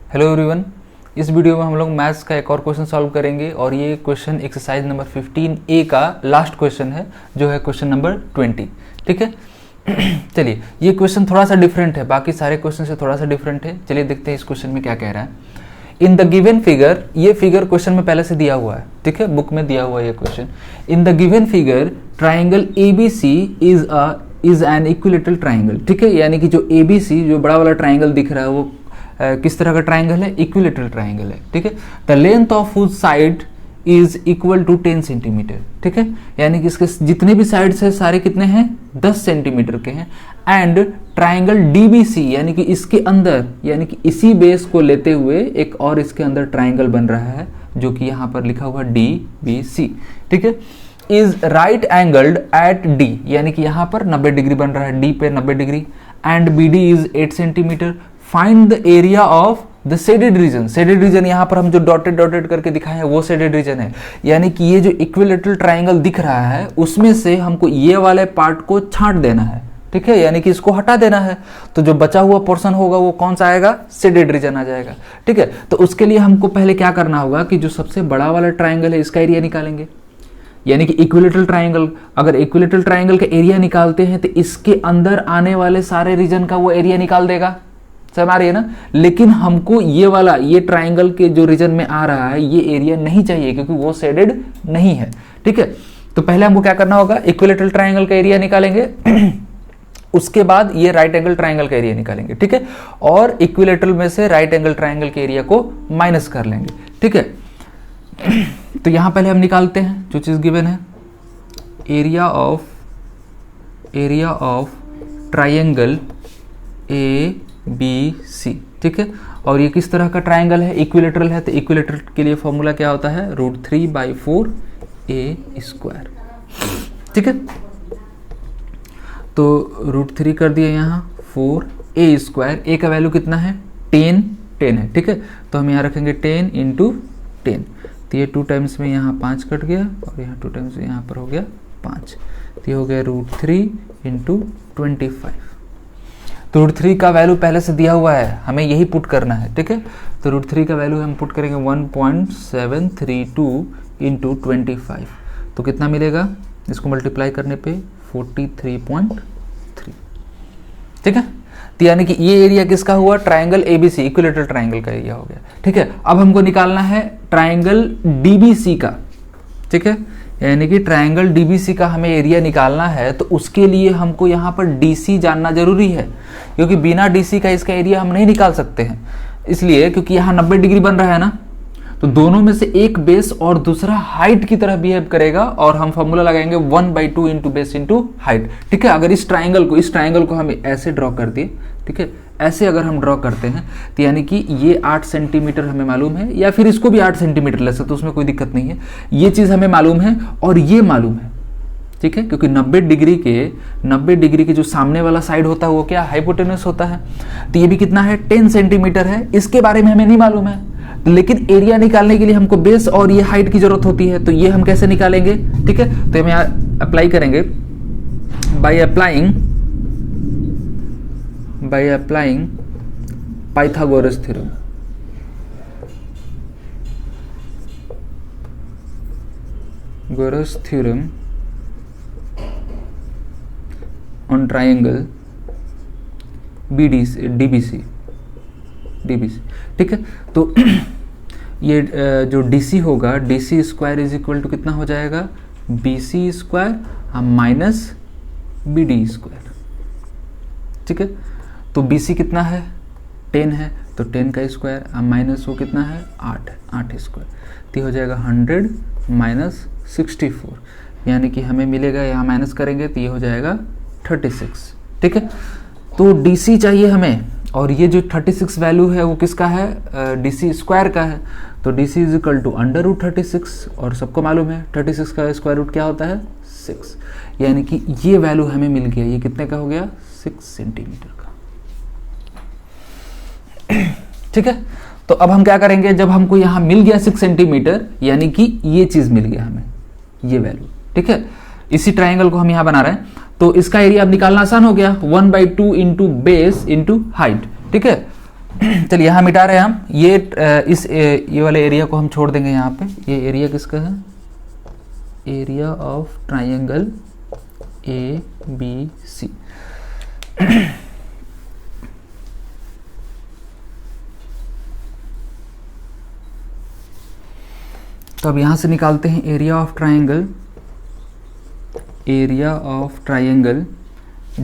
Hello everyone, इस video में हम लोग मैथ्स का एक और क्वेश्चन सॉल्व करेंगे और ये क्वेश्चन एक्सरसाइज नंबर 15A का लास्ट क्वेश्चन है जो है क्वेश्चन नंबर 20। ठीक है, चलिए ये क्वेश्चन थोड़ा सा डिफरेंट है, बाकी सारे क्वेश्चन से थोड़ा सा डिफरेंट है। चलिए देखते हैं इस क्वेश्चन में क्या कह रहा है। इन द गिवन फिगर, ये फिगर क्वेश्चन में पहले से दिया हुआ है, ठीक है, बुक में दिया हुआ है ये question. In the given figure triangle ABC is an equilateral triangle. ठीक है, यानी कि जो ABC जो बड़ा वाला ट्राइंगल दिख रहा है वो किस तरह का ट्राइंगल है? इक्विलेटरल ट्राइंगल है। ठीक है, the length of whose side is equal to 10 centimetre. ठीक है, यानी कि इसके जितने भी साइड्स है सारे कितने हैं? 10 सेंटीमीटर के हैं। एंड ट्राइंगल DBC, यानी कि इसके अंदर, यानी कि इसी बेस को लेते हुए एक और इसके अंदर ट्राइंगल बन रहा है जो कि यहां पर लिखा हुआ DBC। ठीक है, is right angled at D, यानी कि यहां पर 90 डिग्री बन रहा है, D पे 90 degree. And BD is 8 centimetre. Find the area of the shaded region. Shaded region यहां पर हम जो डॉटेड करके दिखाए हैं वो शेडेड रीजन है, यानी कि ये जो इक्विलेटरल ट्राइंगल दिख रहा है उसमें से हमको ये वाले पार्ट को छांट देना है। ठीक है, यानी कि इसको हटा देना है, तो जो बचा हुआ पोर्शन होगा वो कौन सा आएगा? शेडेड रीजन आ जाएगा। ठीक है, तो उसके लिए हमको पहले क्या करना होगा कि जो सबसे बड़ा वाला ट्राइंगल है इसका एरिया निकालेंगे, यानी कि इक्विलेटरल ट्राइंगल। अगर इक्विलेटरल ट्राइंगल का एरिया निकालते हैं तो इसके अंदर आने वाले सारे रीजन का वो एरिया निकाल देगा, समझ आ रही है ना। लेकिन हमको ये वाला, ये ट्राइंगल के जो रीजन में आ रहा है ये एरिया नहीं चाहिए क्योंकि वो शेडेड नहीं है। ठीक है, तो पहले हमको क्या करना होगा? इक्विलेटरल ट्राइंगल का एरिया निकालेंगे उसके बाद ये राइट एंगल ट्राइंगल का एरिया निकालेंगे। ठीक है, और इक्विलेटरल में से राइट एंगल ट्राइंगल के एरिया को माइनस कर लेंगे। ठीक है, तो यहां पहले हम निकालते हैं जो चीज गिवन है, एरिया ऑफ ट्राइंगल ABC। ठीक है, और ये किस तरह का ट्राइंगल है? इक्विलेटरल है, तो इक्विलेटरल के लिए फॉर्मूला क्या होता है? √3/4A²। ठीक है, तो √3 कर दिया यहाँ 4A²। A का वैल्यू कितना है? 10 है। ठीक है, तो हम यहाँ रखेंगे 10 × 10, तो ये 2 टाइम्स में यहाँ 5 कट गया और यहाँ 2 टाइम्स में यहाँ पर हो गया 5, तो ये हो गया √3 × 25। तो √3 का वैल्यू पहले से दिया हुआ है, हमें यही पुट करना है। ठीक है, तो √3 का वैल्यू हम पुट करेंगे 1.732 × 25, तो कितना मिलेगा? इसको मल्टीप्लाई करने पे 43.3। ठीक है, तो यानी कि ये एरिया किसका हुआ? ट्राइंगल ABC, इक्विलेटरल ट्राइंगल का एरिया हो गया। ठीक है, अब हमको निकालना है ट्राइंगल DBC का। ठीक है, यानी कि ट्राइंगल DBC का हमें एरिया निकालना है, तो उसके लिए हमको यहाँ पर DC जानना जरूरी है, क्योंकि बिना DC का इसका एरिया हम नहीं निकाल सकते हैं। इसलिए क्योंकि यहाँ 90 डिग्री बन रहा है ना, तो दोनों में से एक बेस और दूसरा हाइट की तरह बिहेव करेगा और हम फॉर्मूला लगाएंगे 1/2 × बेस × हाइट। ठीक है, अगर इस ट्राइंगल को हम ऐसे ड्रॉ कर दिए, ठीक है, ऐसे अगर हम ड्रॉ करते हैं तो यानी कि ये 8 सेंटीमीटर हमें मालूम है, या फिर इसको भी 8 सेंटीमीटर ले सकते, तो उसमें कोई दिक्कत नहीं है। ये चीज हमें मालूम है और ये मालूम है। ठीक है, क्योंकि 90 डिग्री के जो सामने वाला साइड होता है वो क्या? हाइपोटेनस होता है। तो ये भी कितना है? 10 सेंटीमीटर है। इसके बारे में हमें नहीं मालूम है, लेकिन एरिया निकालने के लिए हमको बेस और ये हाइट की जरूरत होती है, तो ये हम कैसे निकालेंगे? ठीक है, तो हम यहाँ अप्लाई करेंगे बाय अप्लाइंग पाइथागोरस थ्योरम। गोरस थ्योरम ऑन ट्राइंगल DBC। ठीक है, तो ये जो DC होगा, DC² इज इक्वल टू कितना हो जाएगा? BC² minus BD²। ठीक है, तो BC कितना है? 10 है, तो 10 का स्क्वायर माइनस वो कितना है? 8 स्क्वायर, तो हो जाएगा 100 माइनस 64, यानी कि हमें मिलेगा, यहाँ माइनस करेंगे तो ये हो जाएगा 36। ठीक है, तो DC चाहिए हमें, और ये जो 36 वैल्यू है वो किसका है? DC² का है, तो DC इज इक्वल टू √36, और सबको मालूम है 36 का स्क्वायर रूट क्या होता है? 6, यानी कि ये वैल्यू हमें मिल गया। ये कितने का हो गया? 6 सेंटीमीटर का। ठीक है, तो अब हम क्या करेंगे? जब हमको यहाँ मिल गया 6 सेंटीमीटर, यानी कि ये चीज मिल गया हमें, ये वैल्यू। ठीक है, इसी ट्राइंगल को हम यहाँ बना रहे हैं, तो इसका एरिया अब निकालना आसान हो गया, 1/2 × बेस × हाइट। ठीक है, चलिए यहाँ मिटा रहे हैं हम ये वाले एरिया को हम छोड़ देंगे यहाँ पे। ये एरिया किसका है? Area of triangle ABC। तो अब यहां से निकालते हैं एरिया ऑफ ट्राइंगल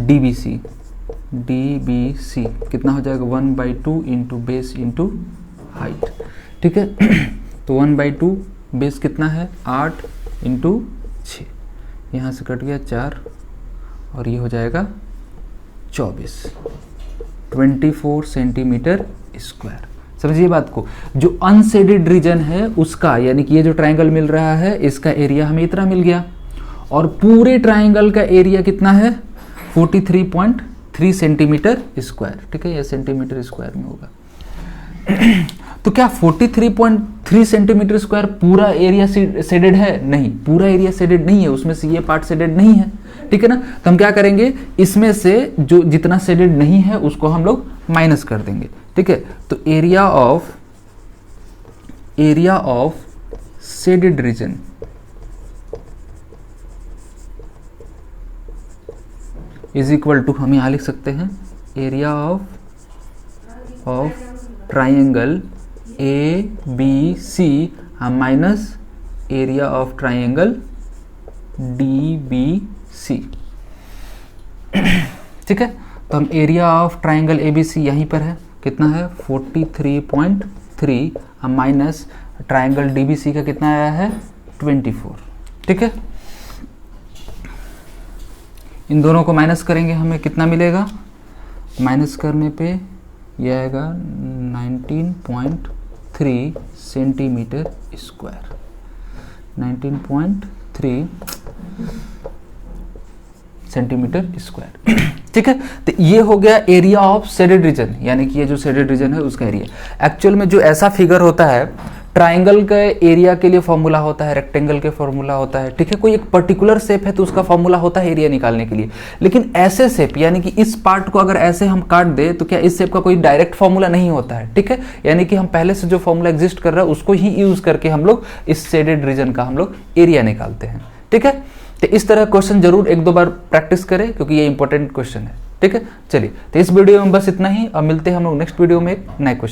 DBC। कितना हो जाएगा? 1/2 इंटू बेस इंटू हाइट। ठीक है, तो 1/2 बेस कितना है? 8 इंटू 6, यहाँ से कट गया 4 और ये हो जाएगा 24 सेंटीमीटर स्क्वायर। समझिए बात को, जो अनशेडेड रीजन है उसका, यानी कि ये जो ट्रायंगल मिल रहा है इसका एरिया हमें इतना मिल गया, और पूरे ट्रायंगल का एरिया कितना है? 43.3 सेंटीमीटर स्क्वायर। ठीक है, ये सेंटीमीटर स्क्वायर में होगा। तो क्या 43.3 सेंटीमीटर स्क्वायर पूरा एरिया शेडेड है? नहीं, पूरा एरिया शेडेड नहीं है, उसमें से ये पार्ट शेडेड नहीं है। ठीक है ना, तो हम क्या करेंगे, इसमें से जो जितना शेडेड नहीं है उसको हम लोग माइनस कर देंगे। ठीक है, तो area of shaded region is equal to, हम यहां लिख सकते हैं area of triangle ABC minus area of triangle DBC। ठीक है, तो हम एरिया ऑफ ट्राइंगल ABC यहीं पर है, कितना है? 43.3 माइनस ट्राइंगल DBC का कितना आया है? 24। ठीक है, इन दोनों को माइनस करेंगे, हमें कितना मिलेगा? माइनस करने पे यह आएगा 19.3 सेंटीमीटर स्क्वायर। 19.3 centimetre square. ठीक है, तो ये हो गया एरिया ऑफ शेडेड रीजन, यानी कि ये जो शेडेड रीजन है उसका एरिया। एक्चुअल में जो ऐसा फिगर होता है, ट्राइंगल के एरिया के लिए फॉर्मूला होता है, रेक्टेंगल के फॉर्मूला होता है। ठीक है, कोई एक पर्टिकुलर शेप है तो उसका फॉर्मूला होता है एरिया निकालने के लिए। लेकिन ऐसे शेप, यानी कि इस पार्ट को अगर ऐसे हम काट दे तो क्या इस शेप का कोई डायरेक्ट फॉर्मूला नहीं होता है। ठीक है, यानी कि हम पहले से जो फॉर्मूला एग्जिस्ट कर रहा है उसको ही यूज करके हम लोग इस शेडेड रीजन का हम लोग एरिया निकालते हैं। ठीक है, तो इस तरह क्वेश्चन जरूर 1-2 बार प्रैक्टिस करें, क्योंकि ये इंपॉर्टेंट क्वेश्चन है। ठीक है, चलिए, तो इस वीडियो में बस इतना ही। अब मिलते हैं हम लोग नेक्स्ट वीडियो में एक नए क्वेश्चन।